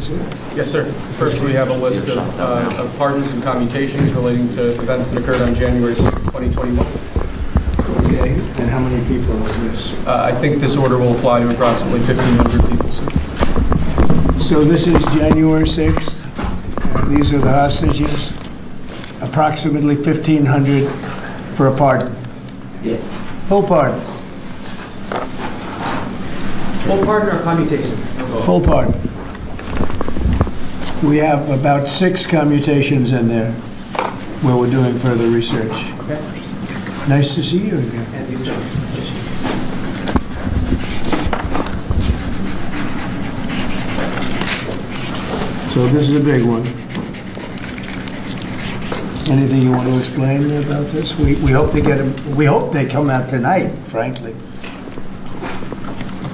is it? Yes, sir. First, we have a list of pardons and commutations relating to events that occurred on January 6, 2021. Okay, and how many people is this? I think this order will apply to approximately 1,500 people, sir. So this is January 6th, and these are the hostages? Approximately 1,500 for a pardon? Yes. Full pardon? Full pardon or commutation? Full pardon. We have about 6 commutations in there where we're doing further research. Okay. Nice to see you again. And you, sir. So this is a big one. Anything you want to explain about this? We hope they get them. We hope they come out tonight, frankly.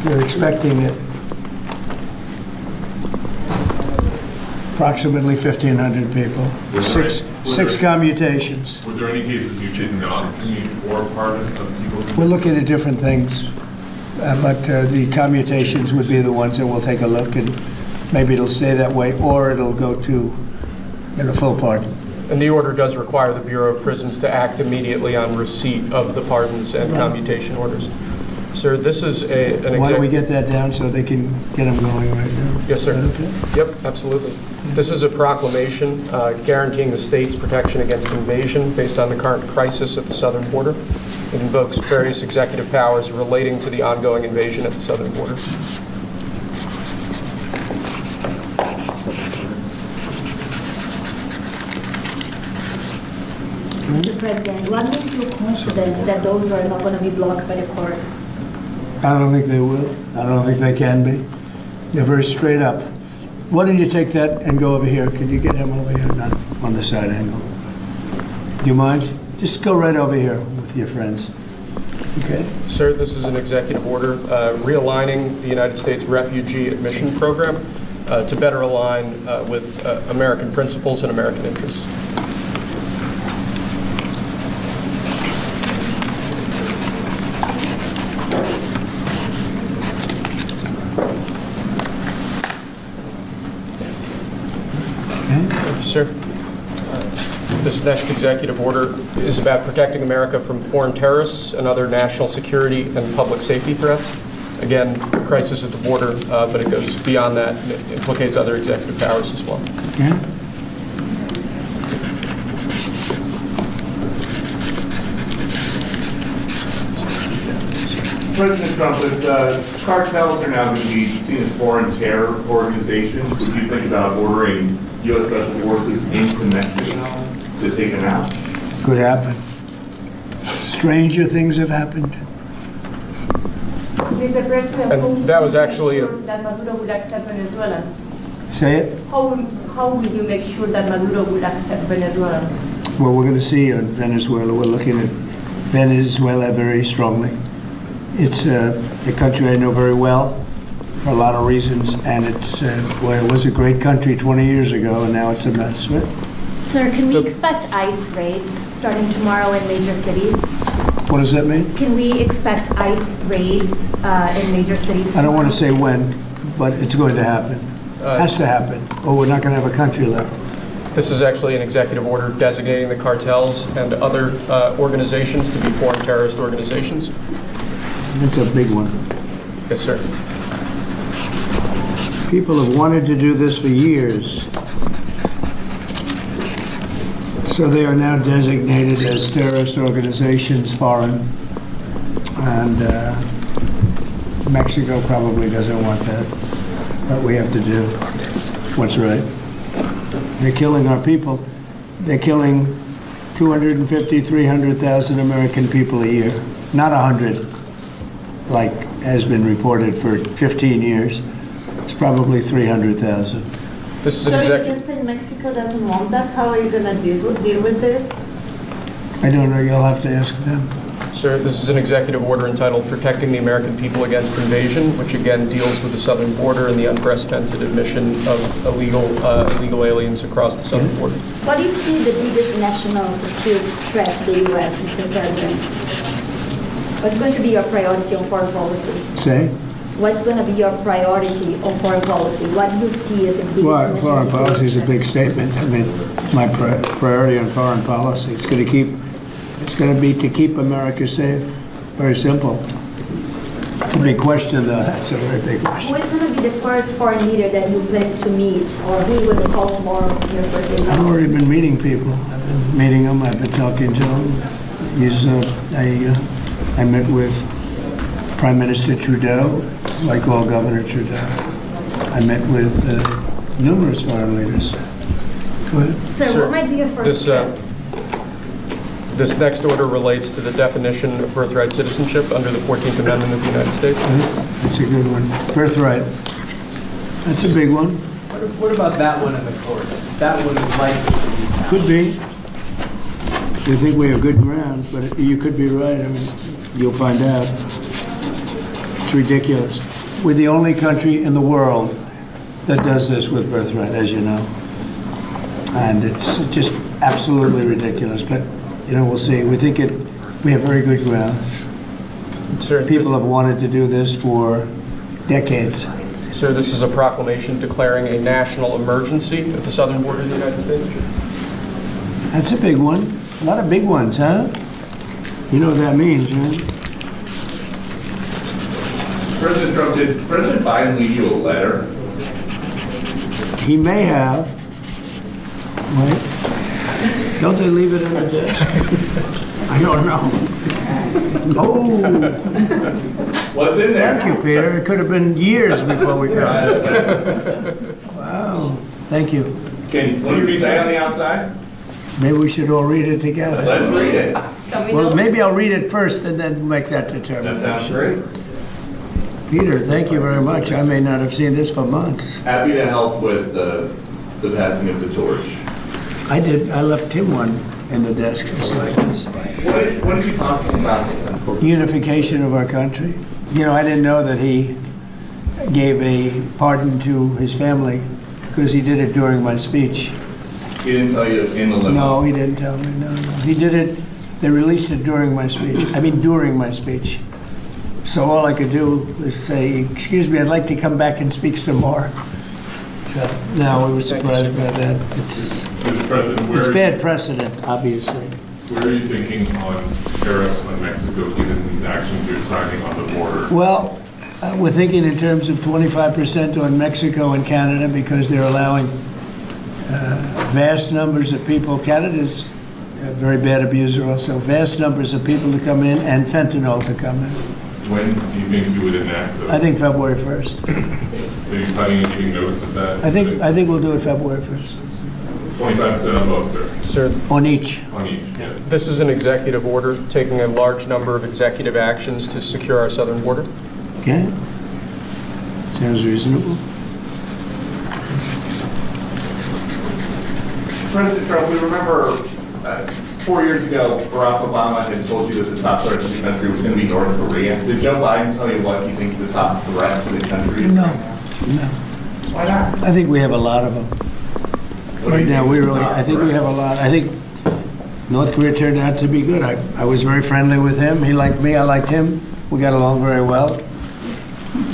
We're expecting it. Approximately 1,500 people. Six commutations. Were there any cases you did not commute or pardon of people? We're looking at different things, but the commutations would be the ones that we'll take a look, and maybe it'll stay that way, or it'll go to full pardon. And the order does require the Bureau of Prisons to act immediately on receipt of the pardons and commutation orders. Sir, this is an Why don't we get that down so they can get them going right now? Yes, sir. Is that okay? Yep, absolutely. This is a proclamation guaranteeing the state's protection against invasion based on the current crisis at the southern border. It invokes various executive powers relating to the ongoing invasion at the southern border. Mr. President, what makes you confident that those are not going to be blocked by the courts? I don't think they will. I don't think they can be. They're very straight up. Why don't you take that and go over here? Can you get him over here? Not on the side angle. Do you mind? Just go right over here with your friends. Okay? Sir, this is an executive order realigning the United States Refugee Admission Program to better align with American principles and American interests. Thank you, sir. This next executive order is about protecting America from foreign terrorists and other national security and public safety threats. Again, crisis at the border, but it goes beyond that and it implicates other executive powers as well. Okay. President Trump, if cartels are now going to be seen as foreign terror organizations, would you think about ordering U.S. Special Forces into Mexico to take them out? Could happen. Stranger things have happened. Mr. President, And that was actually that Maduro would accept Venezuelans. Say it? How will you make sure that Maduro would accept Venezuelans? Well, we're going to see in Venezuela. We're looking at Venezuela very strongly. It's a country I know very well for a lot of reasons, and it's well, it was a great country 20 years ago, and now it's a mess. Right? Sir, can we expect ICE raids starting tomorrow in major cities? What does that mean? Can we expect ICE raids in major cities tomorrow? I don't want to say when, but it's going to happen. Has to happen, or we're not going to have a country left. This is actually an executive order designating the cartels and other organizations to be foreign terrorist organizations. It's a big one. Yes, sir. People have wanted to do this for years. So they are now designated as terrorist organizations, foreign, and Mexico probably doesn't want that, but we have to do what's right. They're killing our people. They're killing 250, 300,000 American people a year, not 100, like has been reported for 15 years. It's probably 300,000. This is an So you executive. just said Mexico doesn't want that. How are you going to deal with this? I don't know. You'll have to ask them. Sir, this is an executive order entitled Protecting the American People Against Invasion, which again deals with the southern border and the unprecedented admission of illegal aliens across the southern border. What do you see the biggest national security threat to the U.S., Mr. President? What's going to be your priority on foreign policy? Say? what's going to be your priority on foreign policy? What do you see as the biggest Well, national foreign policy is a security big statement. I mean, my priority on foreign policy, it's going to be to keep America safe. Very simple. It's a big question, though. That's a very big threat? question. Who is going to be the first foreign leader that you plan to meet, or who will you call tomorrow on your first day? I've already been meeting people. I've been meeting them. I've been talking to them. I met with Prime Minister Trudeau, like all Governor Trudeau. I met with numerous foreign leaders. Go ahead. Sir, what might be your first step? This next order relates to the definition of birthright citizenship under the 14th Amendment of the United States. That's a good one. Birthright. That's a big one. What about that one in the court? That one is likely to be passed. Could be. We think we have good grounds, but you could be right. I mean, you'll find out. It's ridiculous. We're the only country in the world that does this with birthright, as you know. And it's just absolutely ridiculous. But, you know, we'll see. We think we have very good grounds. Sir, People have wanted to do this for decades. Sir, this is a proclamation declaring a national emergency at the southern border of the United States. That's a big one. A lot of big ones, huh? You know what that means, right? President Trump, did President Biden leave you a letter? He may have. Wait. Don't they leave it in the desk? I don't know. Oh, What's in there? thank you, Peter. It could have been years before we found this. Wow. Thank you. What do you say on the outside? Maybe we should all read it together. Let's read it. Well, maybe I'll read it first and then make that That determination. sounds great. Peter, thank you very much. I may not have seen this for months. Happy to help with the passing of the torch. I did. I left him one in the desk just like this. What did you talk about? Unification of our country. You know, I didn't know that he gave a pardon to his family because he did it during my speech. He didn't tell you in the limo? No, he didn't tell me. No. He did it. They released it during my speech. I mean, during my speech. So all I could do was say, "Excuse me, I'd like to come back and speak some more." So no, we were surprised about that. It's Mr. President, it's bad precedent, obviously. where are you thinking on tariffs on Mexico, given these actions you're signing on the border? Well, we're thinking in terms of 25% on Mexico and Canada because they're allowing vast numbers of people. Canada's a very bad abuser also. Vast numbers of people to come in and fentanyl to come in. When do you think you would enact those? I think February 1st. Are you planning on giving notice of that? I think we'll do it February 1st. 25% on both, sir, Sir, On each. on each, yes. this is an executive order taking a large number of executive actions to secure our southern border. Okay? Sounds reasonable. President Trump, we remember 4 years ago, Barack Obama had told you that the top threat to the country was going to be North Korea. Did Joe Biden tell you what he thinks the top threat to the country is? No, right now? no. Why not? I think we have a lot of them. What do Right you now, think we is the really, top I think we threat? have a lot. I think North Korea turned out to be good. I was very friendly with him. He liked me, I liked him. We got along very well.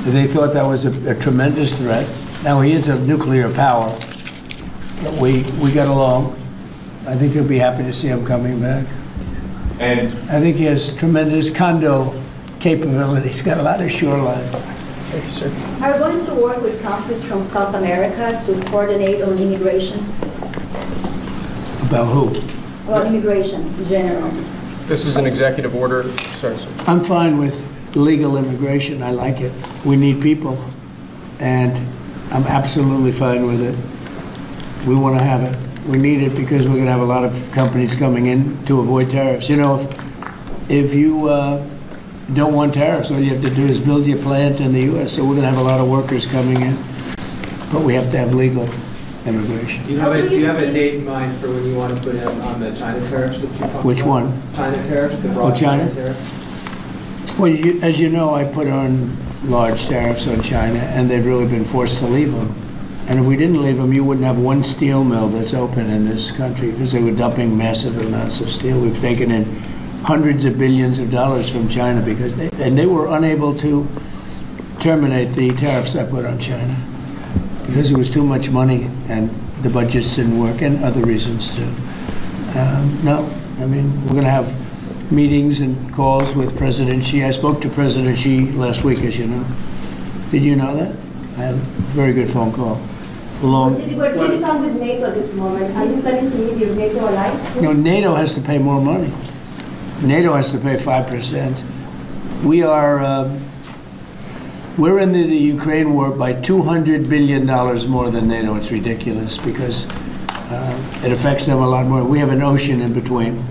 They thought that was a tremendous threat. Now, he is a nuclear power, but we got along. I think he'll be happy to see him coming back. And I think he has tremendous condo capability. He's got a lot of shoreline. Thank you, sir. Are you going to work with countries from South America to coordinate on immigration? About who? Well, immigration in general. This is an executive order. Sorry, sir. I'm fine with legal immigration. I like it. We need people, and I'm absolutely fine with it. We want to have it. We need it because we're going to have a lot of companies coming in to avoid tariffs. You know, if you don't want tariffs, all you have to do is build your plant in the U.S. So we're going to have a lot of workers coming in, but we have to have legal immigration. Do you have a date in mind for when you want to put in on the China tariffs that you talked about? Which one? China tariffs, the broad China? tariffs? Well, as you know, I put on large tariffs on China, and they've really been forced to leave them. And if we didn't leave them, you wouldn't have one steel mill that's open in this country because they were dumping massive amounts of steel. We've taken in hundreds of billions of dollars from China because they were unable to terminate the tariffs I put on China because it was too much money and the budgets didn't work, and other reasons too. No, I mean, we're going to have meetings and calls with President Xi. I spoke to President Xi last week, as you know. Did you know that? I had a very good phone call. But please come with NATO at this moment. Are you planning to meet your NATO allies? No, NATO has to pay more money. NATO has to pay 5%. We're in the Ukraine war by $200 billion more than NATO. It's ridiculous because it affects them a lot more. We have an ocean in between.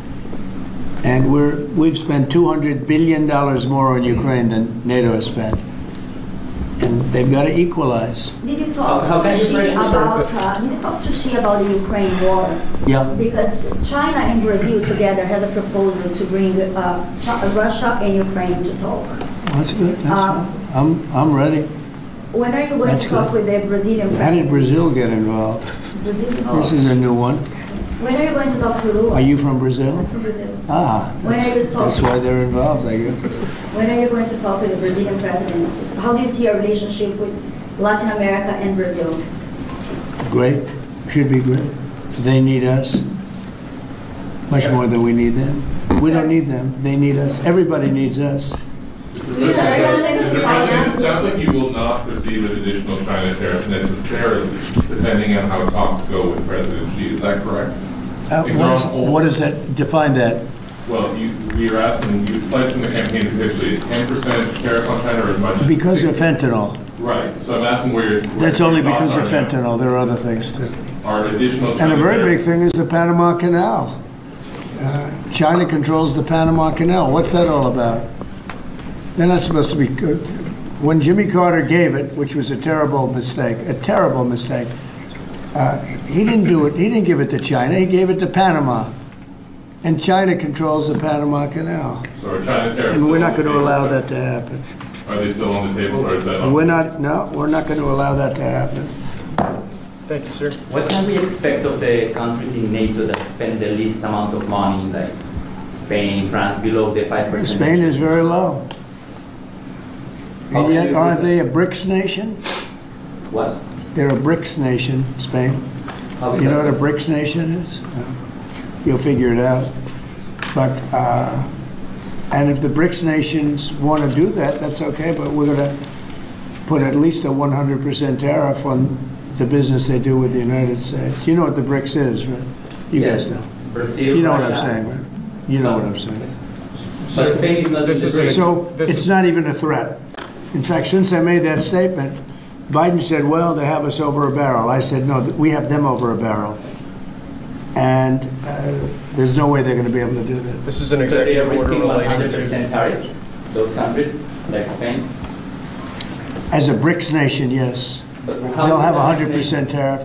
And we've spent $200 billion more on Ukraine than NATO has spent. And they've got to equalize. Did you talk to Xi about the Ukraine war? Yeah. Because China and Brazil together has a proposal to bring Russia and Ukraine to talk. That's good. That's fine. I'm ready. When are you going to talk with the Brazilian president? How did Brazil get involved? Brazil's involved. This is a new one. When are you going to talk to Lula? Are you from Brazil? I'm from Brazil. When are you talking? That's why they're involved, I guess. When are you going to talk with the Brazilian president? How do you see your relationship with Latin America and Brazil? Great. Should be great. They need us much more than we need them. We don't need them. They need us. Everybody needs us. It sounds like you will not proceed with additional China tariffs necessarily, depending on how talks go with President Xi. Is that correct? What does that define that? Well, we are asking, you pledged in the campaign potentially a 10% tariff on China or as much as Because of fentanyl. Right. So I'm asking where That's only because of fentanyl. There are other things too. Are additional And China a very tariffs- big thing is the Panama Canal. China controls the Panama Canal. What's that all about? They're not supposed to be good. When Jimmy Carter gave it, which was a terrible mistake, he didn't do it. He didn't give it to China. He gave it to Panama. And China controls the Panama Canal. So are China tariffs And we're still not on the going to table? allow that to happen. Are they still on the table or is that? We're not going to allow that to happen. Thank you, sir. What can we expect of the countries in NATO that spend the least amount of money, like Spain, France, below the 5%? Spain is very low. And yet, aren't they a BRICS nation? What? They're a BRICS nation, Spain. How is You know that? what a BRICS nation is? You'll figure it out. But, and if the BRICS nations want to do that, that's okay, but we're going to put at least a 100% tariff on the business they do with the United States. You know what the BRICS is, right? You Yes. guys know. Brazil, You know what Russia. I'm saying, right? You know what I'm saying. But Spain is not This in is the a- BRICS. So it's not even a threat. In fact, since I made that statement, Biden said, well, they have us over a barrel. I said, no, we have them over a barrel. And there's no way they're going to be able to do that. This is an So they are executive order risking relating 100% to... tariffs, those countries, like Spain? As a BRICS nation, yes. But how They'll is have a that 100% tariff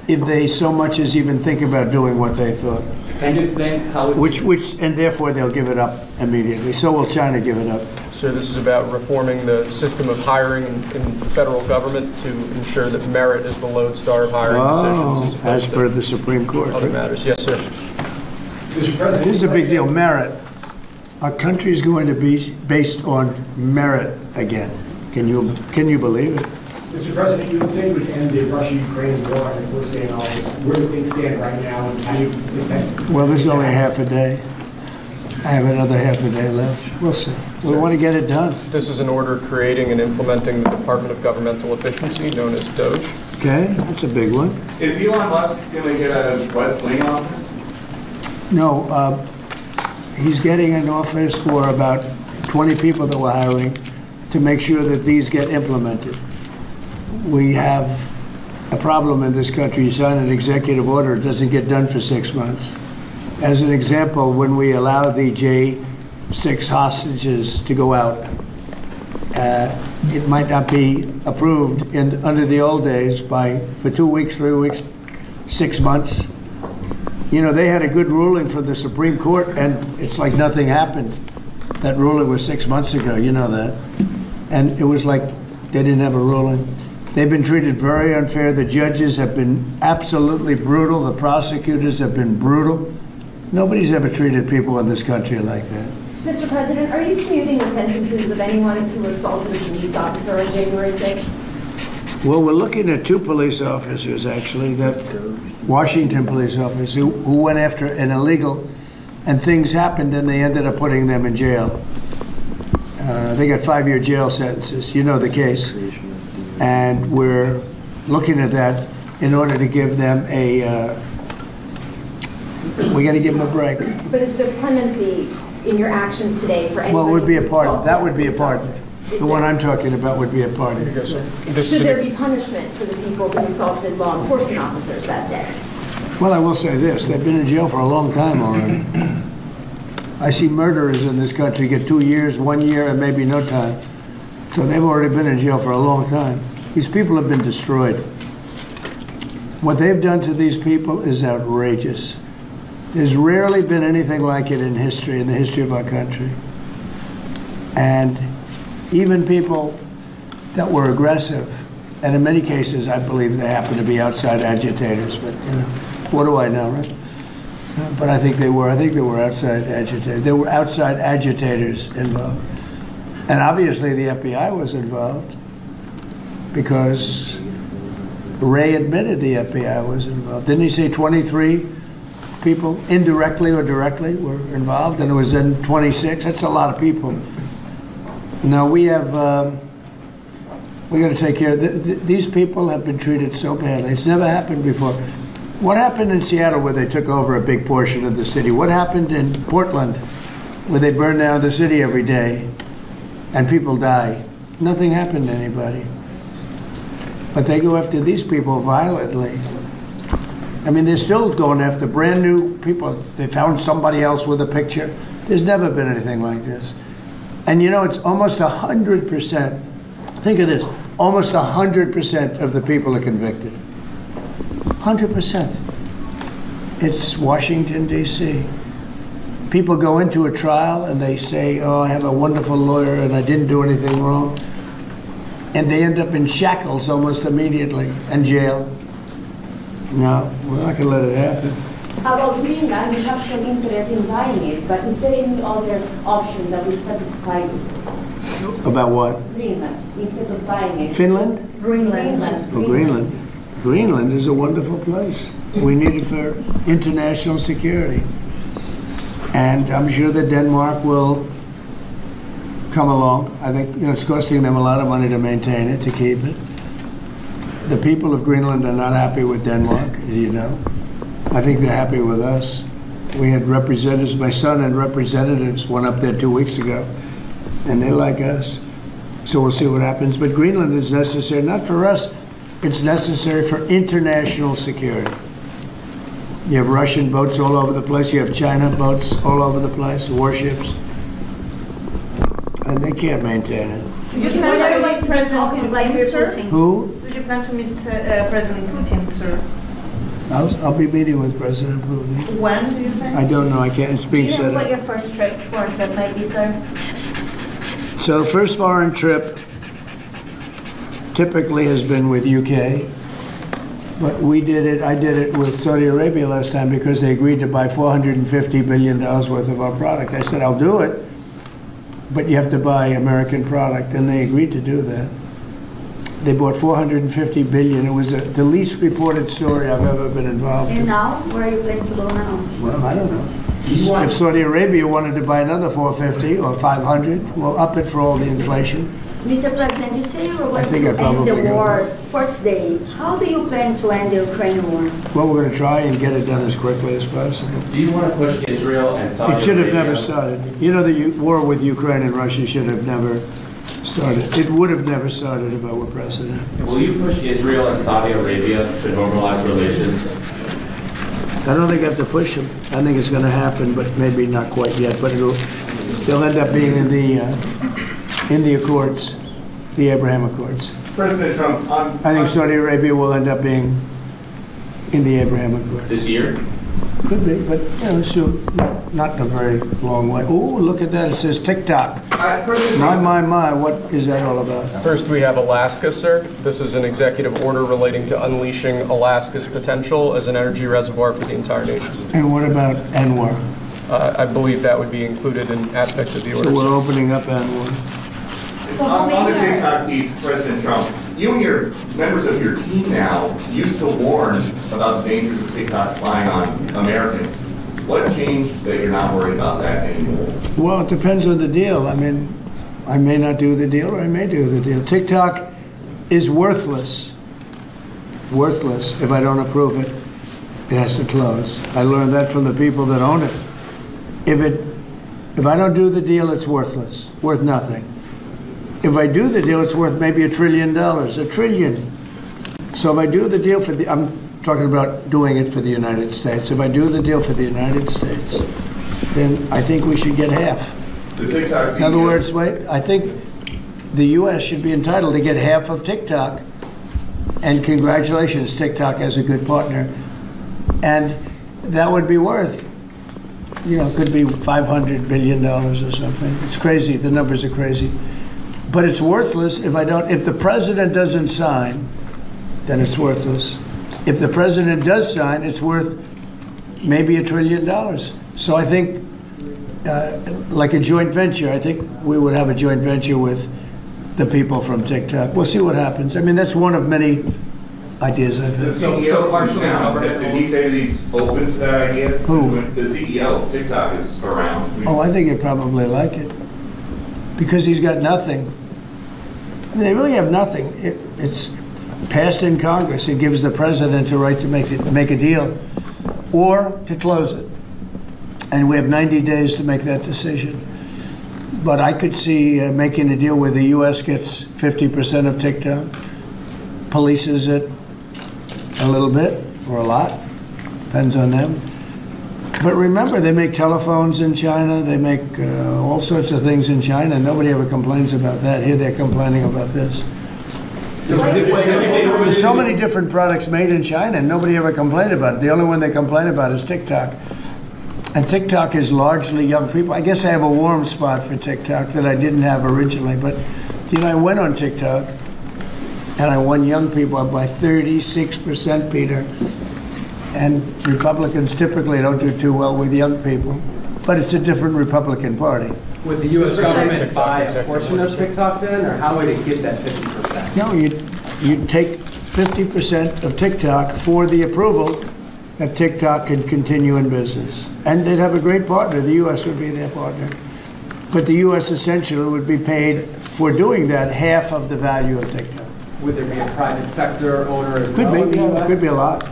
if they so much as even think about doing what they thought. Can you explain how it's... And therefore they'll give it up immediately. So will China give it up. So this is about reforming the system of hiring in the federal government to ensure that merit is the lodestar of hiring decisions As as per opposed the Supreme Court. to other matters. Yes, sir. Mr. President, This is a big deal, merit. Our country is going to be based on merit again. Can you believe it? Mr. President, you would say you would end the Russia-Ukraine war on the first day in office. Where do things stand right now, and how do you think that? Well, there's only half a day. I have another half a day left. We'll see. We want to get it done. This is an order creating and implementing the Department of Governmental Efficiency, known as DOGE. Okay, that's a big one. Is Elon Musk going to get a West Wing office? No, he's getting an office for about 20 people that we're hiring to make sure that these get implemented. We have a problem in this country. You sign an executive order, it doesn't get done for 6 months. As an example, when we allow the J6 hostages to go out, it might not be approved under the old days for 2 weeks, 3 weeks, 6 months. You know, they had a good ruling from the Supreme Court, and it's like nothing happened. That ruling was 6 months ago, you know that. And it was like they didn't have a ruling. They've been treated very unfair. The judges have been absolutely brutal. The prosecutors have been brutal. Nobody's ever treated people in this country like that. Mr. President, are you commuting the sentences of anyone who assaulted a police officer on January 6th? Well, we're looking at 2 police officers, actually, that Washington police officers who went after an illegal, and things happened and they ended up putting them in jail. They got 5-year jail sentences. You know the case. And we're looking at that in order to give them we got to give them a break. But is there clemency in your actions today for anyone? Well, it would be a who pardon. assaulted That would be a police pardon. officer? The one I'm talking about would be a pardon. Should there be punishment for the people who assaulted law enforcement officers that day? Well, I will say this. They've been in jail for a long time already. I see murderers in this country get 2 years, 1 year, and maybe no time. So they've already been in jail for a long time. These people have been destroyed. What they've done to these people is outrageous. There's rarely been anything like it in history, in the history of our country. And even people that were aggressive, and in many cases, I believe they happen to be outside agitators, but you know, what do I know, right? But I think they were outside agitators. There were outside agitators involved. And obviously the FBI was involved because Ray admitted the FBI was involved. Didn't he say 23 people, indirectly or directly, were involved? And it was then 26. That's a lot of people. Now we got to take care of these people. Have been treated so badly. It's never happened before. What happened in Seattle where they took over a big portion of the city? What happened in Portland where they burned down the city every day and people die? Nothing happened to anybody. But they go after these people violently. I mean, they're still going after brand new people. They found somebody else with a picture. There's never been anything like this. And you know, it's almost 100%. Think of this, almost 100% of the people are convicted. 100%. It's Washington, D.C. People go into a trial and they say, oh, I have a wonderful lawyer and I didn't do anything wrong. And they end up in shackles almost immediately and jail. No, we're not going to let it happen. About Greenland, you have some interest in buying it, but is there any other option that will satisfy you? About what? Greenland, instead of buying it. Finland? Greenland. Oh, Greenland. Greenland is a wonderful place. We need it for international security. And I'm sure that Denmark will come along. I think it's costing them a lot of money to maintain it, to keep it. The people of Greenland are not happy with Denmark, as you know. I think they're happy with us. We had representatives, my son and representatives went up there 2 weeks ago, and they like us. So we'll see what happens. But Greenland is necessary, not for us, it's necessary for international security. You have Russian boats all over the place, you have China boats all over the place, warships, and they can't maintain it. Do you plan to meet President Putin, sir? Who? Do you plan to meet President Putin, sir? I'll be meeting with President Putin. When do you think? I don't know, I can't, it's being Do you set know what up. your first trip towards that might be, sir? So first foreign trip typically has been with UK, but I did it with Saudi Arabia last time because they agreed to buy $450 billion worth of our product. I said, I'll do it, but you have to buy American product, and they agreed to do that. They bought $450 billion. It was the least reported story I've ever been involved in. And now, where are you planning to go now? Well, I don't know. If Saudi Arabia wanted to buy another 450 or 500, we'll up it for all the inflation. Mr. President, you say you were going think to I'd end probably the go. war first day. How do you plan to end the Ukraine war? Well, we're going to try and get it done as quickly as possible. Do you want to push Israel and Saudi Arabia? It should have never started. You know, the war with Ukraine and Russia should have never started. It would have never started if I were president. Will you push Israel and Saudi Arabia to normalize relations? I don't think I have to push them. I think it's going to happen, but maybe not quite yet. But they'll end up being in the Accords, the Abraham Accords. President Trump, I think Saudi Arabia will end up being in the Abraham Accords. This year? Could be, but soon. Not in a very long way. Oh, look at that. It says TikTok. My, what is that all about? First, we have Alaska, sir. This is an executive order relating to unleashing Alaska's potential as an energy reservoir for the entire nation. And what about Anwar? I believe that would be included in aspects of the order. So we're opening up N1. On the TikTok piece, President Trump, you and your members of your team now used to warn about the dangers of TikTok spying on Americans. What changed that you're not worried about that anymore? Well, it depends on the deal. I mean, I may not do the deal or I may do the deal. TikTok is worthless if I don't approve it. It has to close. I learned that from the people that own it. If I don't do the deal, it's worthless, worth nothing. If I do the deal, it's worth maybe $1 trillion, $1 trillion. So if I do the deal I'm talking about doing it for the United States. If I do the deal for the United States, then I think we should get half. The TikTok CEO. In other words, wait, I think the U.S. should be entitled to get half of TikTok. And congratulations, TikTok has a good partner. And that would be worth, it could be $500 billion or something. It's crazy, the numbers are crazy. But it's worthless if the president doesn't sign, then it's worthless. If the president does sign, it's worth maybe $1 trillion. So I think, like a joint venture, I think we would have a joint venture with the people from TikTok. We'll see what happens. I mean, that's one of many ideas I've had. The CEO, did he say that he's open to that idea? Who? The CEO of TikTok is around. Oh, I think he'd probably like it. Because he's got nothing. I mean, they really have nothing. It's passed in Congress. It gives the president a right to make a deal or to close it. And we have 90 days to make that decision. But I could see making a deal where the U.S. gets 50% of TikTok, polices it a little bit or a lot, depends on them. But remember, they make telephones in China, they make all sorts of things in China. Nobody ever complains about that. Here they're complaining about this. There's so many different products made in China and nobody ever complained about it. The only one they complain about is TikTok. And TikTok is largely young people. I guess I have a warm spot for TikTok that I didn't have originally. But I went on TikTok and I won young people up by 36%, Peter. And Republicans typically don't do too well with young people. But it's a different Republican Party. Would the U.S. government buy a portion of TikTok then, or how would it get that 50%? No, you'd take 50% of TikTok for the approval that TikTok could continue in business. And they'd have a great partner. The U.S. would be their partner. But the U.S. essentially would be paid for doing that half of the value of TikTok. Would there be a private sector owner as Could well? Be, yeah, could be a lot.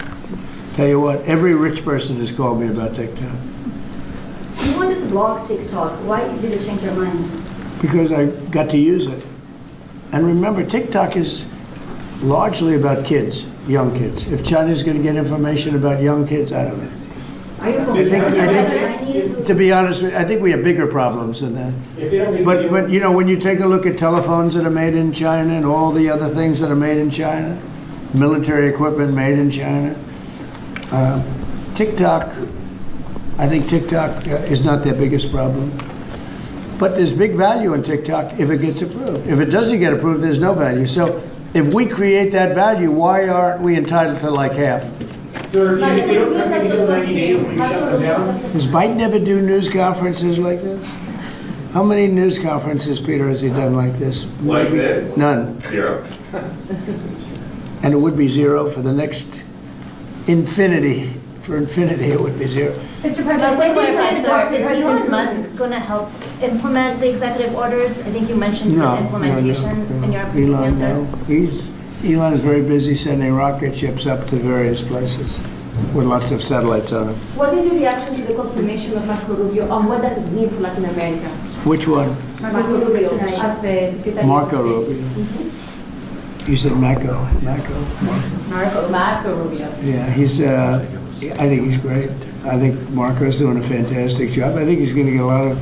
Tell you what, every rich person has called me about TikTok. You wanted to block TikTok. Why did you change your mind? Because I got to use it. And remember, TikTok is largely about kids, young kids. If China's going to get information about young kids, I don't know. Are you I think, to be honest with you, I think we have bigger problems than that. But when you take a look at telephones that are made in China and all the other things that are made in China, military equipment made in China, TikTok, I think TikTok is not their biggest problem. But there's big value in TikTok if it gets approved. If it doesn't get approved, there's no value. So if we create that value, why aren't we entitled to like half? Sir, if you don't come in 90 days, will you shut them down? Does Biden ever do news conferences like this? How many news conferences, Peter, has he done like this? Like this? None. 0. And it would be 0 for the next infinity. For infinity, it would be 0. Mr. President, when we plan to talk to Elon Musk going to help implement the executive orders? I think you mentioned the implementation in your previous answer. No. Elon is very busy sending rocket ships up to various places with lots of satellites on them. What is your reaction to the confirmation of Marco Rubio on what does it mean for Latin America? Which one? Marco Rubio as a Secretary Marco of State. Rubio. You said Marco Rubio. Yeah, I think he's great. I think Marco's doing a fantastic job. I think he's going to get a lot of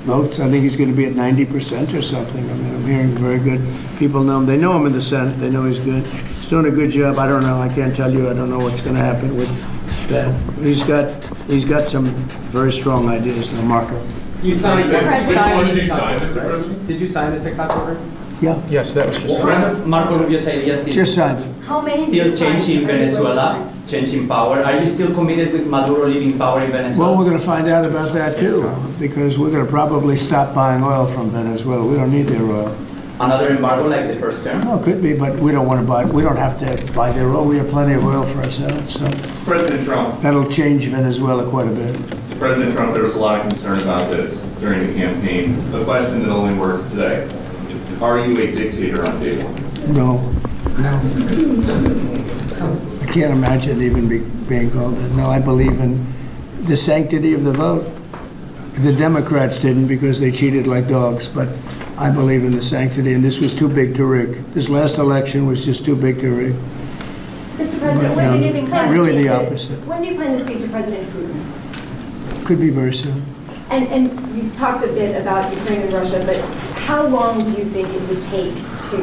votes. I think he's going to be at 90% or something. I mean, I'm hearing very good. People know him. They know him in the Senate. They know he's good. He's doing a good job. I don't know. I can't tell you. I don't know what's going to happen with that. He's got some very strong ideas now, Marco. You signed Which one did you sign, Mr. President? Did you sign the TikTok order? Yeah. Yes, that was just One of Marco Rubio's ideas is Just signed. How many still did you sign? changing How many did you Venezuela sign? changing power. Are you still committed with Maduro leaving power in Venezuela? Well, we're going to find out about that too, because we're going to probably stop buying oil from Venezuela. We don't need their oil. Another embargo like the first term? No, it could be, but we don't want to buy. We don't have to buy their oil. We have plenty of oil for ourselves. So President Trump. that'll change Venezuela quite a bit. President Trump, there was a lot of concern about this during the campaign. The question that only works today: are you a dictator on day one? No. I can't imagine even being called that. No, I believe in the sanctity of the vote. The Democrats didn't because they cheated like dogs, but I believe in the sanctity, and this was too big to rig. This last election was just too big to rig. Mr. President, when do you plan really to the speak opposite. When do you plan to speak to President Putin? Could be very soon. And you talked a bit about Ukraine and Russia, but how long do you think it would take to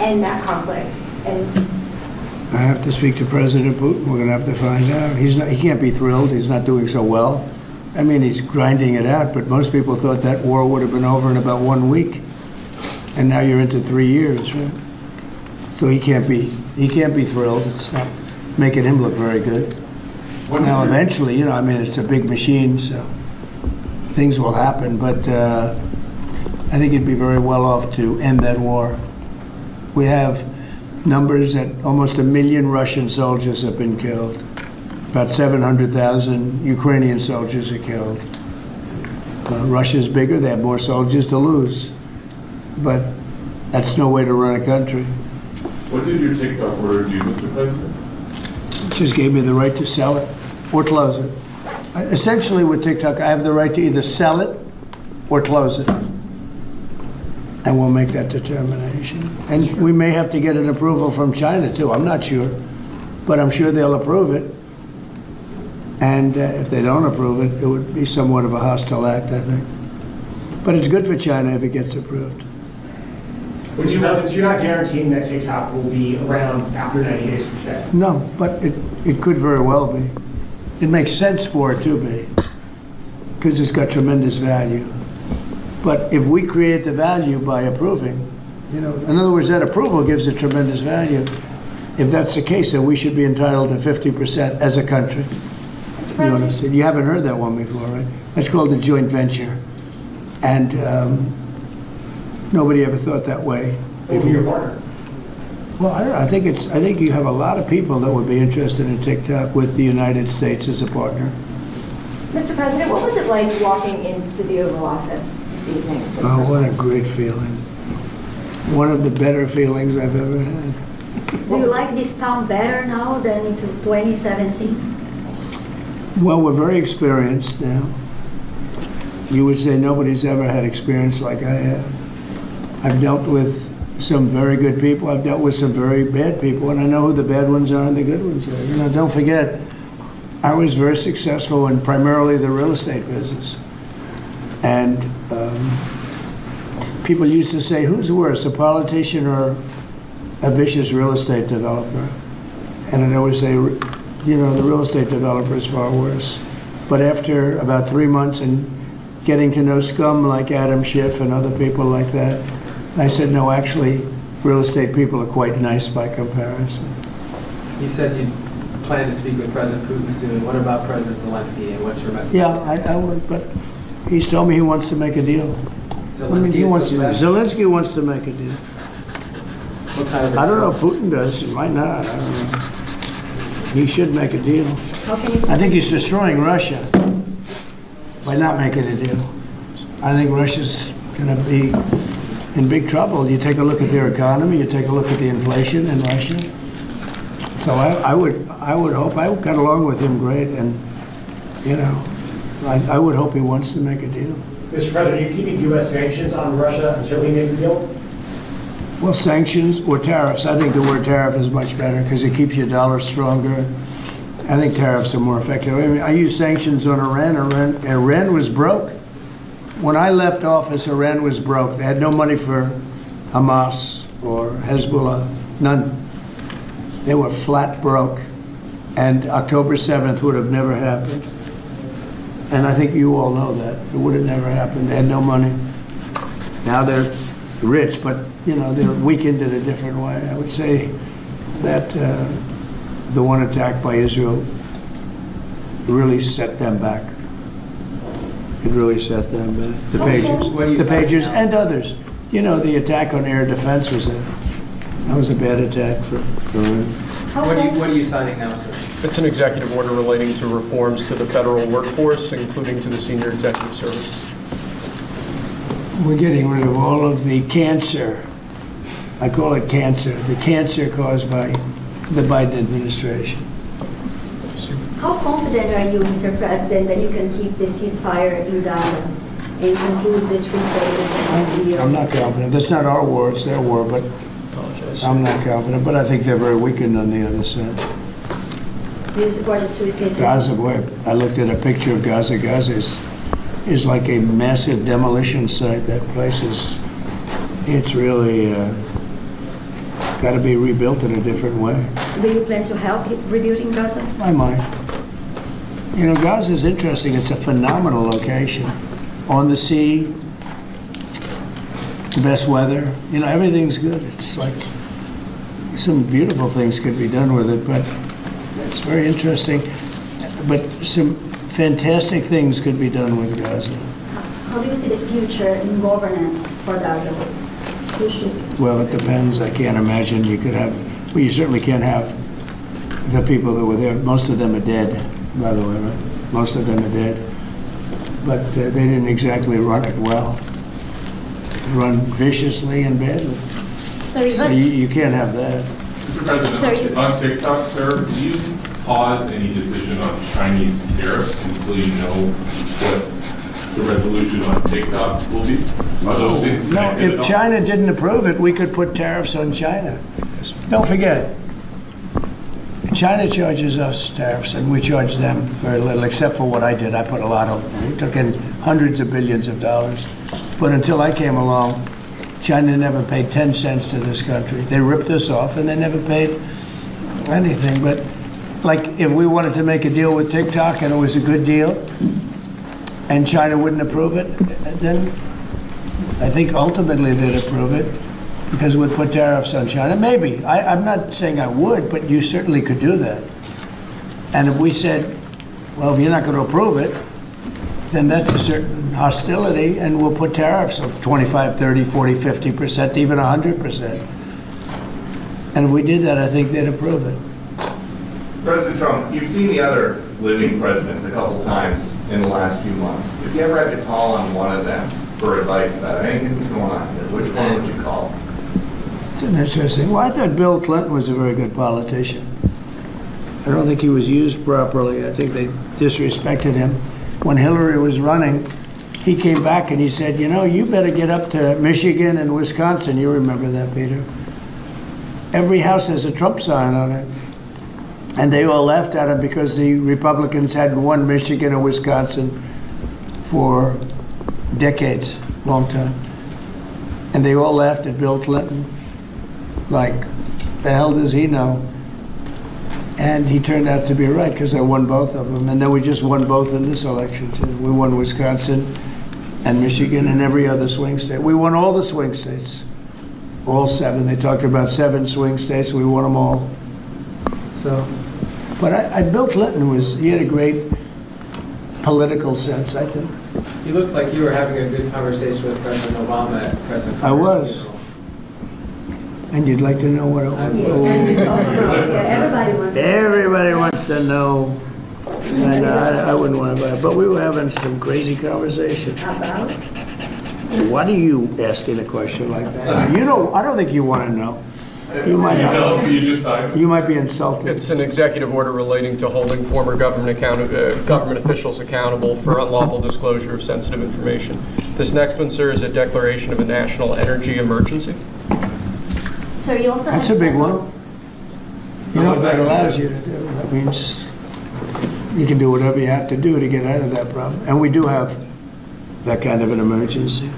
end that conflict? And I have to speak to President Putin. We're going to have to find out. He can't be thrilled. He's not doing so well. I mean, he's grinding it out, but most people thought that war would have been over in about 1 week. And now you're into 3 years, right? So he can't be thrilled. It's not making him look very good. Now, eventually, I mean, it's a big machine, so things will happen, but I think it'd be very well off to end that war. We have numbers that almost 1 million Russian soldiers have been killed. About 700,000 Ukrainian soldiers are killed. Russia's bigger, they have more soldiers to lose. But that's no way to run a country. What did your TikTok order do, Mr. President? It just gave me the right to sell it or close it. Essentially with TikTok, I have the right to either sell it or close it. And we'll make that determination. And we may have to get an approval from China too, I'm not sure. But I'm sure they'll approve it. And if they don't approve it, it would be somewhat of a hostile act, I think. But it's good for China if it gets approved. Mr. President, so you're not guaranteeing that TikTok will be around after 90 days from today? No, but it could very well be. It makes sense for it to be, because it's got tremendous value. But if we create the value by approving, in other words, that approval gives it tremendous value. If that's the case, then we should be entitled to 50% as a country. Mr. You understand? You haven't heard that one before, right? That's called a joint venture. And nobody ever thought that way. Over your partner? Well, I don't know. I think you have a lot of people that would be interested in TikTok with the United States as a partner. Mr. President, what was it like walking into the Oval Office this evening? Oh, what a great feeling. One of the better feelings I've ever had. Do you like this town better now than in 2017? Well, we're very experienced now. You would say nobody's ever had experience like I have. I've dealt with some very good people. I've dealt with some very bad people, and I know who the bad ones are and the good ones are. Don't forget, I was very successful in primarily the real estate business. And people used to say, who's worse, a politician or a vicious real estate developer? And I'd always say, the real estate developer is far worse. But after about 3 months and getting to know scum like Adam Schiff and other people like that, I said, no, actually, real estate people are quite nice by comparison. You said you plan to speak with President Putin soon. What about President Zelensky, and what's your message? Yeah, I would, but he's told me he wants to make a deal. Zelensky wants to make a deal. What kind of I don't know if Putin does. He might not. I don't know. He should make a deal. I think he's destroying Russia by not making a deal. I think Russia's going to be in big trouble. You take a look at their economy, you take a look at the inflation in Russia. So I would hope, I got along with him great, and I would hope he wants to make a deal. Mr. President, are you keeping U.S. sanctions on Russia until he makes a deal? Well, sanctions or tariffs. I think the word tariff is much better because it keeps your dollar stronger. I think tariffs are more effective. I mean, I use sanctions on Iran. Iran was broke. When I left office, Iran was broke. They had no money for Hamas or Hezbollah, none. They were flat broke. And October 7th would have never happened. And I think you all know that. It would have never happened. They had no money. Now they're rich, but they're weakened in a different way. I would say that the one attack by Israel really set them back. It really set them back. The Pagers, and others. You know, the attack on air defense was a bad attack for What are you signing now, sir? It's an executive order relating to reforms to the federal workforce, including to the senior executive service. We're getting rid of all of the cancer. I call it cancer. The cancer caused by the Biden administration. How confident are you, Mr. President, that you can keep the ceasefire in Gaza and conclude the 3 phases of the I'm not confident. That's not our war, it's their war, but I'm not confident. But I think they're very weakened on the other side. Do you support the 2 states? Gaza, boy, I looked at a picture of Gaza. Gaza is like a massive demolition site. That place it's really got to be rebuilt in a different way. Do you plan to help rebuilding Gaza? I might. You know, Gaza is interesting. It's a phenomenal location. On the sea, the best weather. You know, everything's good. It's like some beautiful things could be done with it, but it's very interesting. But some fantastic things could be done with Gaza. How do you see the future in governance for Gaza? Who should? Well, it depends. I can't imagine you could have, well, you certainly can't have the people that were there. Most of them are dead, by the way, right? Most of them are dead. But they didn't exactly run it well. Run viciously and badly. Sorry, So you can't have that. Mr. President, on TikTok, sir, do you pause any decision on Chinese tariffs until you know what the resolution on TikTok will be? Are those things No, connected at if all? China didn't approve it, we could put tariffs on China. Don't forget, China charges us tariffs, and we charge them very little, except for what I did. I put a lot of, we took in hundreds of billions of dollars. But until I came along, China never paid 10 cents to this country. They ripped us off, and they never paid anything. But like, if we wanted to make a deal with TikTok, and it was a good deal, and China wouldn't approve it, then I think ultimately they'd approve it, because we'd put tariffs on China. Maybe. I'm not saying I would, but you certainly could do that. And if we said, well, if you're not going to approve it, then that's a certain hostility, and we'll put tariffs of 25, 30, 40, 50%, even 100%. And if we did that, I think they'd approve it. President Trump, you've seen the other living presidents a couple times in the last few months. If you ever had to call on one of them for advice about anything that's going on here, which one would you call? It's an interesting. Well, I thought Bill Clinton was a very good politician. I don't think he was used properly. I think they disrespected him. When Hillary was running, he came back and he said, you know, you better get up to Michigan and Wisconsin. You remember that, Peter? Every house has a Trump sign on it. And they all laughed at him because the Republicans hadn't won Michigan or Wisconsin for decades, long time. And they all laughed at Bill Clinton. Like, the hell does he know? And he turned out to be right, because I won both of them. And then we just won both in this election, too. We won Wisconsin and Michigan and every other swing state. We won all the swing states, all 7. They talked about 7 swing states. We won them all. So, but Bill Clinton he had a great political sense, I think. You looked like you were having a good conversation with President Obama at President Trump's I was. funeral. And you'd like to know what it was? Everybody wants to know. And I wouldn't want to buy it. But we were having some crazy conversation. About? Why do you asking a question like that? You know, I don't think you want to know. You might not. You might be insulted. It's an executive order relating to holding former government officials accountable for unlawful disclosure of sensitive information. This next one, sir, is a declaration of a national energy emergency. So you also That's have a big several- one. You know what that allows you to do? That means you can do whatever you have to do to get out of that problem. And we do have that kind of an emergency.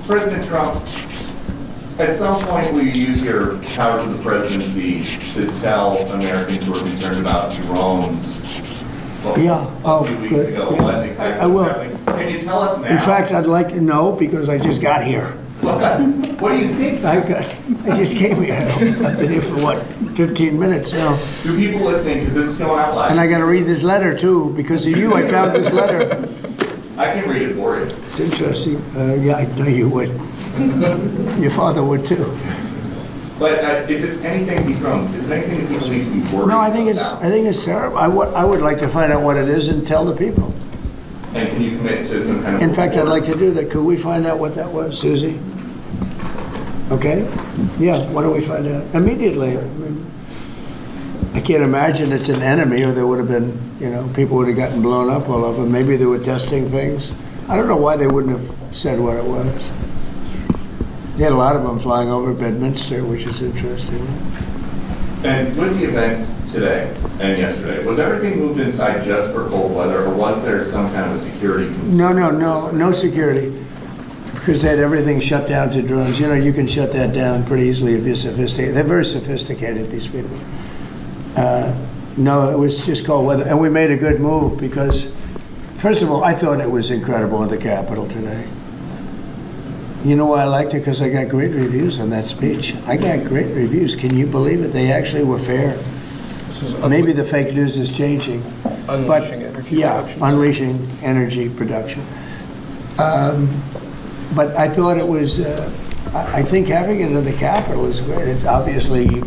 President Trump, at some point will you use your powers of the presidency to tell Americans who are concerned about drones? Yeah. A few weeks ago, Yeah. what exactly I will. was happening? Can you tell us now? In fact, I'd like to know, because I just got here. What do you think? I just came here. I've been here for, what, 15 minutes now. Do people listening, because this is going out live. And I got to read this letter, too. Because of you, I found this letter. I can read it for you. It's interesting. Yeah, I know you would. Your father would, too. But is it anything, these drones, is it anything that people need to be worried about? No, I think it's terrible. I would like to find out what it is and tell the people. And can you commit to some kind of... In fact, I'd like to do that. Could we find out what that was, Susie? Okay? Yeah, why don't we find out? Immediately. I can't imagine it's an enemy, or there would have been, people would have gotten blown up all over. Maybe they were testing things. I don't know why they wouldn't have said what it was. They had a lot of them flying over Bedminster, which is interesting. And with the events today and yesterday, was everything moved inside just for cold weather, or was there some kind of a security concern? No security. Because they had everything shut down to drones. You can shut that down pretty easily if you're sophisticated. They're very sophisticated, these people. No, it was just cold weather. And we made a good move because, first of all, I thought it was incredible in the Capitol today. You know why I liked it? Because I got great reviews on that speech. I got great reviews. Can you believe it? They actually were fair. Maybe the fake news is changing. Unleashing energy production. Unleashing energy production. But I thought it was, I think having it in the Capitol is great. It's obviously,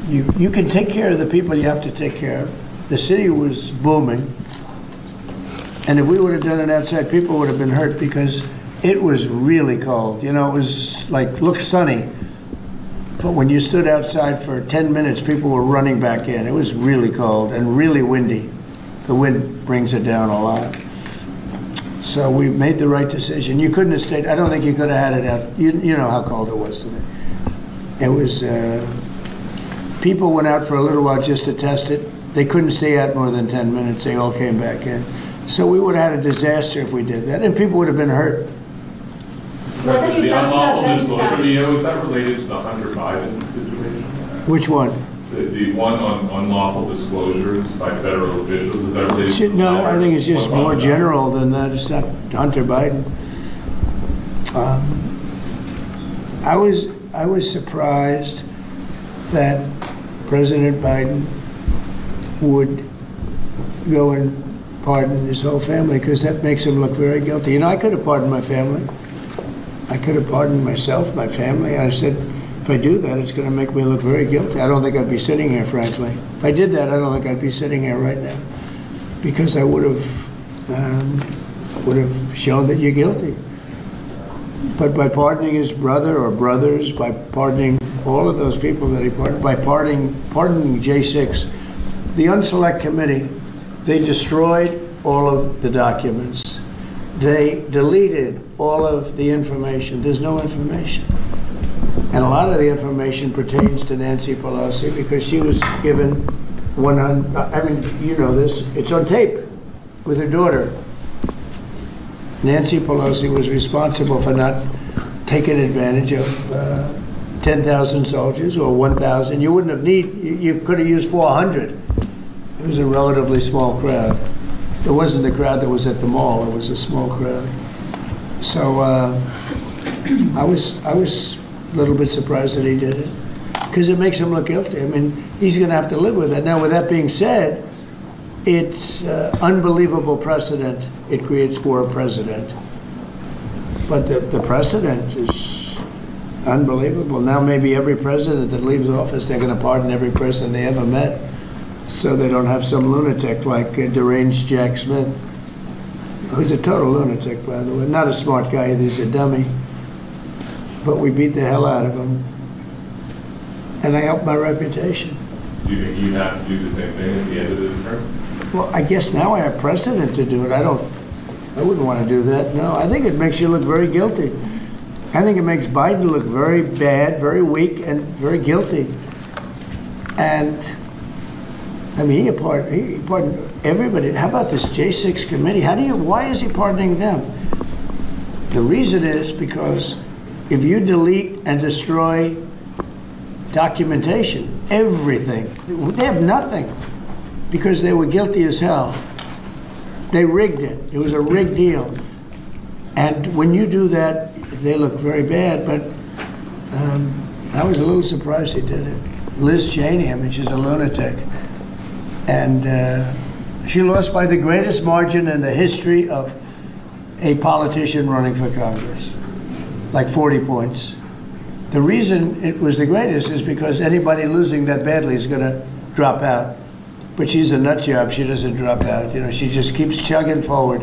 you can take care of the people you have to take care of. The city was booming. And if we would have done it outside, people would have been hurt because it was really cold. It was looked sunny. But when you stood outside for 10 minutes, people were running back in. It was really cold and really windy. The wind brings it down a lot. So we made the right decision. You couldn't have stayed. I don't think you could have had it out. You know how cold it was today. It was, people went out for a little while just to test it. They couldn't stay out more than 10 minutes. They all came back in. So we would have had a disaster if we did that, and people would have been hurt. The unlawful disclosure, was that related to the Hunter Biden situation? Which one? The one on unlawful disclosures by federal officials, is that related to... No, I think it's just more general than that. It's not Hunter Biden. I was surprised that President Biden would go and pardon his whole family, because that makes him look very guilty. I could have pardoned my family. I could have pardoned myself, my family. And I said, if I do that, it's going to make me look very guilty. I don't think I'd be sitting here, frankly. If I did that, I don't think I'd be sitting here right now, because I would have shown that you're guilty. But by pardoning his brother or brothers, by pardoning all of those people that he pardoned, by pardoning J6, the Unselect Committee, they destroyed all of the documents. They deleted all of the information. There's no information. And a lot of the information pertains to Nancy Pelosi because she was given 100, I mean, you know this, it's on tape with her daughter. Nancy Pelosi was responsible for not taking advantage of 10,000 soldiers or 1,000. You wouldn't have you could have used 400. It was a relatively small crowd. It wasn't the crowd that was at the mall. It was a small crowd. So I was a little bit surprised that he did it, because it makes him look guilty. I mean, he's going to have to live with that. Now, with that being said, it's unbelievable precedent it creates for a president. But the precedent is unbelievable. Now maybe every president that leaves office, they're going to pardon every person they ever met, so they don't have some lunatic like deranged Jack Smith, who's a total lunatic, by the way. Not a smart guy either, he's a dummy. But we beat the hell out of him. And I helped my reputation. Do you think you have to do the same thing at the end of this term? Well, I guess now I have precedent to do it. I wouldn't want to do that, no. I think it makes you look very guilty. I think it makes Biden look very bad, very weak, and very guilty. And I mean, he pardoned everybody. How about this J6 committee? Why is he pardoning them? The reason is because if you delete and destroy documentation, everything, they have nothing, because they were guilty as hell. They rigged it. It was a rigged deal. And when you do that, they look very bad, but I was a little surprised he did it. Liz Cheney, I mean, she's a lunatic. And she lost by the greatest margin in the history of a politician running for Congress, like 40 points. The reason it was the greatest is because anybody losing that badly is going to drop out. But she's a nut job. She doesn't drop out. You know, she just keeps chugging forward.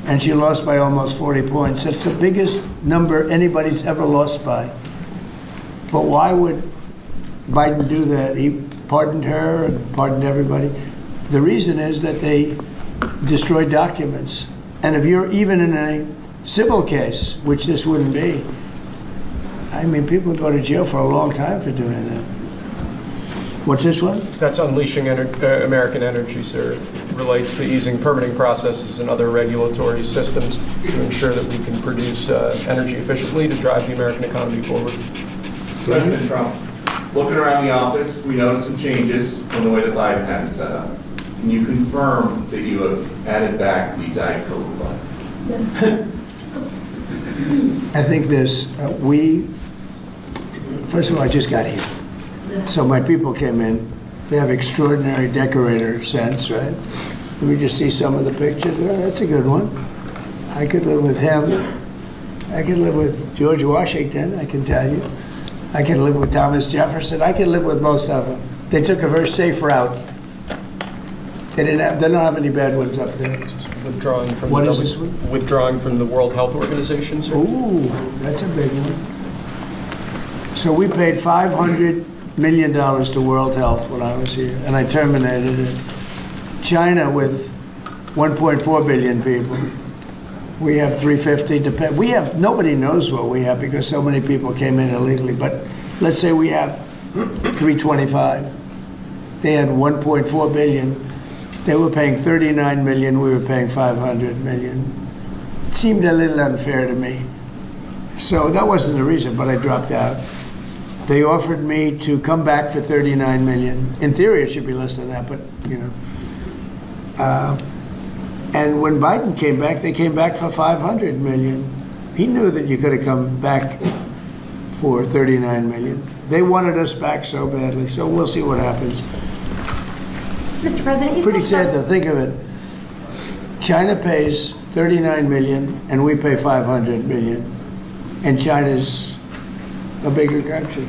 And she lost by almost 40 points. That's the biggest number anybody's ever lost by. But why would Biden do that? He pardoned her and pardoned everybody. The reason is that they destroyed documents. And if you're even in a civil case, which this wouldn't be, I mean, people go to jail for a long time for doing that. What's this one? That's unleashing American energy, sir. It relates to easing permitting processes and other regulatory systems to ensure that we can produce energy efficiently to drive the American economy forward. President Trump, looking around the office, we noticed some changes from the way that Biden had it set up. Can you confirm that you have added back the Diet Coke button? I think this, first of all, I just got here. So my people came in. They have extraordinary decorator sense, right? Let me just see some of the pictures. Well, that's a good one. I could live with him. I could live with George Washington, I can tell you. I could live with Thomas Jefferson. I could live with most of them. They took a very safe route. They don't have any bad ones up there. Withdrawing from what is this one? Withdrawing from the World Health Organization, sir. Ooh, that's a big one. So we paid $500 million to World Health when I was here, and I terminated it. China with 1.4 billion people. We have 350. We have, nobody knows what we have because so many people came in illegally, but let's say we have 325. They had 1.4 billion. They were paying 39 million, we were paying 500 million. It seemed a little unfair to me. So that wasn't the reason, but I dropped out. They offered me to come back for 39 million. In theory, it should be less than that, but you know. And when Biden came back, they came back for 500 million. He knew that you could have come back for 39 million. They wanted us back so badly, so we'll see what happens. Mr. President, pretty sad to think of it. China pays 39 million and we pay 500 million. And China's a bigger country.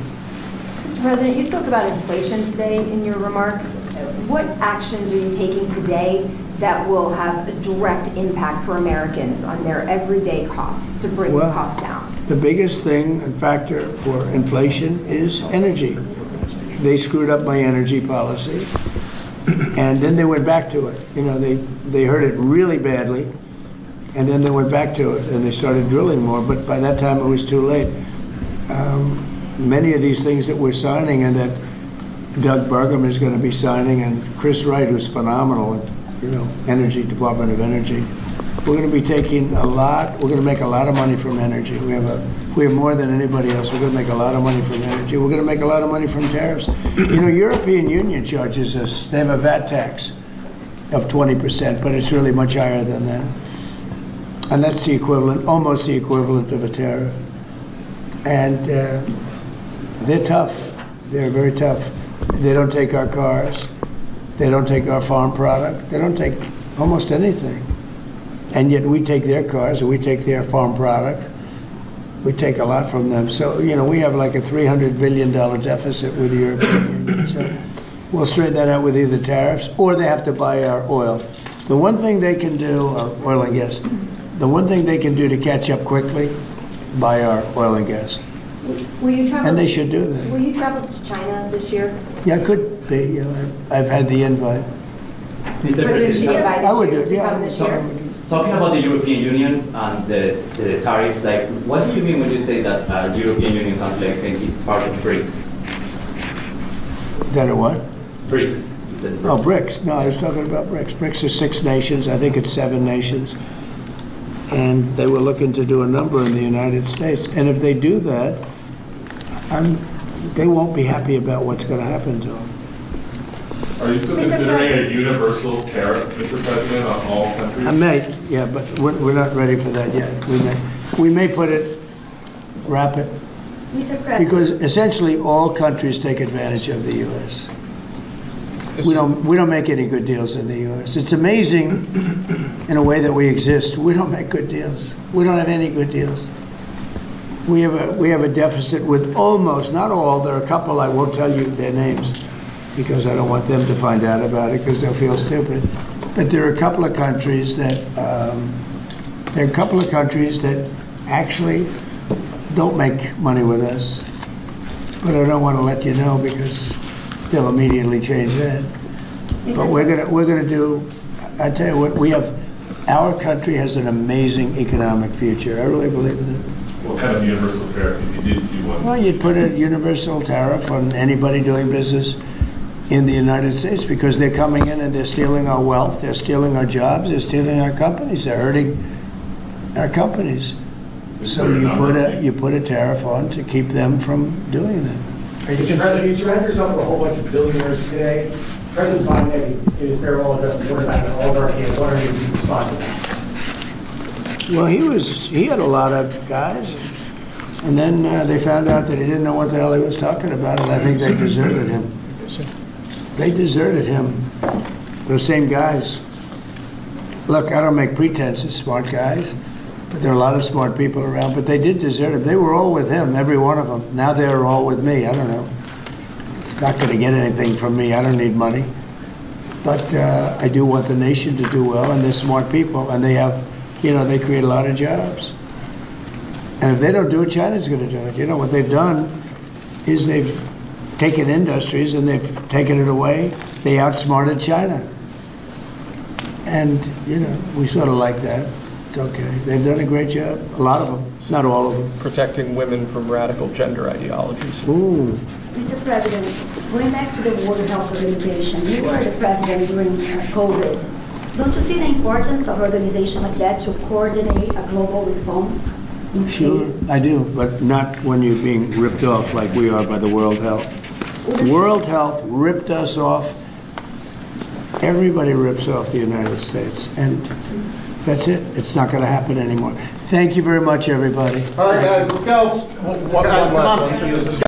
Mr. President, you spoke about inflation today in your remarks. What actions are you taking today that will have a direct impact for Americans on their everyday costs to bring the cost down? The biggest thing and factor for inflation is energy. They screwed up my energy policy. And then they went back to it. You know, they hurt it really badly, and then they went back to it, and they started drilling more, but by that time it was too late. Many of these things that we're signing and that Doug Burgum is going to be signing, and Chris Wright, who's phenomenal, you know, Energy, Department of Energy, we're going to be taking a lot, we're going to make a lot of money from energy. We have more than anybody else. We're going to make a lot of money from energy. We're going to make a lot of money from tariffs. You know, European Union charges us, they have a VAT tax of 20%, but it's really much higher than that. And that's the equivalent, almost the equivalent of a tariff. And they're tough. They're very tough. They don't take our cars. They don't take our farm product. They don't take almost anything. And yet we take their cars and we take their farm product. We take a lot from them. So, you know, we have like a $300 billion deficit with the European Union. So we'll straighten that out with either tariffs or they have to buy our oil. The one thing they can do, oil and gas, the one thing they can do to catch up quickly, buy our oil and gas. Will you travel? And they should do that. Will you travel to China this year? Yeah, it could be. You know, I've had the invite. Mr. President Xi invited I would you do, to yeah, come this year? Talking about the European Union and the tariffs, like, what do you mean when you say that the European Union country like is part of BRICS? That a what? BRICS. Oh, BRICS. No, I was talking about BRICS. BRICS are 6 nations. I think it's 7 nations. And they were looking to do a number in the United States. And if they do that, they won't be happy about what's going to happen to them. Are you still considering a universal tariff, Mr. President, on all countries? I may, yeah, but we're not ready for that yet. We may put it wrap it. Mr. President. Because essentially all countries take advantage of the U.S. We don't make any good deals in the U.S. It's amazing in a way that we exist. We don't make good deals. We don't have any good deals. We have a deficit with almost, not all, there are a couple, I won't tell you their names because I don't want them to find out about it because they'll feel stupid. But there are a couple of countries that actually don't make money with us. But I don't want to let you know because they'll immediately change that. But we're gonna do. I tell you what, our country has an amazing economic future. I really believe in it. What kind of universal tariff if you did do one? Well, you'd put a universal tariff on anybody doing business in the United States because they're coming in and they're stealing our wealth, they're stealing our jobs, they're stealing our companies, they're hurting our companies. So you put a tariff on to keep them from doing that. Mr. President, you surround yourself with a whole bunch of billionaires today. President Biden, in his farewell address, warned about an oligarchy. I was wondering if you respond to that. Well, he had a lot of guys, and then they found out that he didn't know what the hell he was talking about, and I think they deserted him. They deserted him, those same guys. Look, I don't make pretenses, smart guys, but there are a lot of smart people around, but they did desert him. They were all with him, every one of them. Now they're all with me, I don't know. It's not going to get anything from me, I don't need money. But I do want the nation to do well, and they're smart people, and they have, they create a lot of jobs. And if they don't do it, China's going to do it. What they've done is they've taken industries and they've taken it away. They outsmarted China. And, we sort of like that. It's okay. They've done a great job. A lot of them, not all of them. Protecting women from radical gender ideologies. Ooh. Mr. President, going back to the World Health Organization, you were the president during COVID. Don't you see the importance of an organization like that to coordinate a global response? Sure, I do, but not when you're being ripped off like we are by the World Health. World Health ripped us off. Everybody rips off the United States, and that's it. It's not going to happen anymore. Thank you very much, everybody. All right, guys, let's go. One last one.